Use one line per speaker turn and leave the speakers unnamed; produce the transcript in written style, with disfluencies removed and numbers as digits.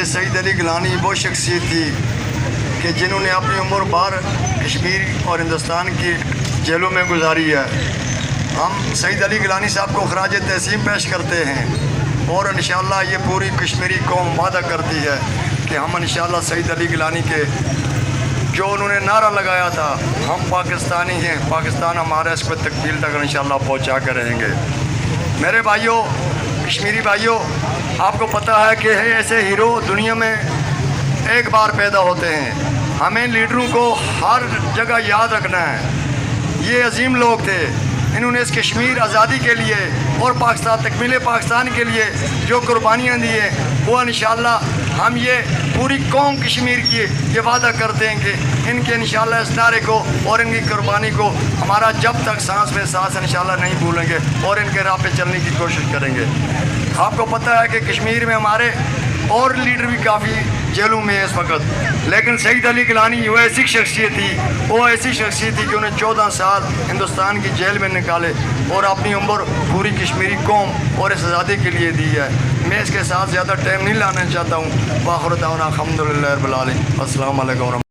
کہ سعید علی گیلانی وہ شخصیت تھی کہ جنہوں نے اپنی عمر بھر کشمیر اور ہندوستان کی جیلوں میں گزاری ہے۔ ہم سعید علی گیلانی صاحب کو خراج تحسین پیش کرتے ہیں اور انشاءاللہ یہ پوری کشمیری قوم وعدہ کرتی ہے کہ ہم انشاءاللہ سعید علی گیلانی کے جو انہوں نے نعرہ لگایا تھا ہم پاکستانی ہیں، پاکستان ہمارا، اس کو تکمیل تک انشاءاللہ پہنچا کر رہیں گے۔ میرے بھائیوں، کشمیری بھائیوں، آپ کو پتہ ہے کہ ایسے ہیرو دنیا میں ایک بار پیدا ہوتے ہیں۔ ہمیں لیڈروں کو ہر جگہ یاد رکھنا ہے۔ یہ عظیم لوگ تھے، انہوں نے اس کشمیر آزادی کے لیے اور پاکستان تکمیل پاکستان کے لیے جو قربانیاں دی ہیں، وہ انشاءاللہ ہم یہ پوری قوم کشمیر کی یہ وعدہ کرتے ہیں کہ ان کے انشاءاللہ اس نعرے کو اور ان کی قربانی کو ہمارا جب تک سانس میں سانس انشاءاللہ نہیں بھولیں گے اور ان کے راہ پہ چلنے کی کوشش کریں گے۔ آپ کو پتہ ہے کہ کشمیر میں ہمارے اور لیڈر بھی کافی جیلوں میں ہیں اس وقت، لیکن سعید علی گیلانی وہ ایسی شخصیت تھی کہ انہیں 14 سال ہندوستان کی جیل میں نکالے اور اپنی عمر پوری کشمیری قوم اور اس آزادی کے لیے دی ہے۔ میں اس کے ساتھ زیادہ ٹائم نہیں لانا چاہتا ہوں۔ وآخر دعوانا الحمدللہ رب العالمین۔ السلام علیکم ورحمۃ اللہ۔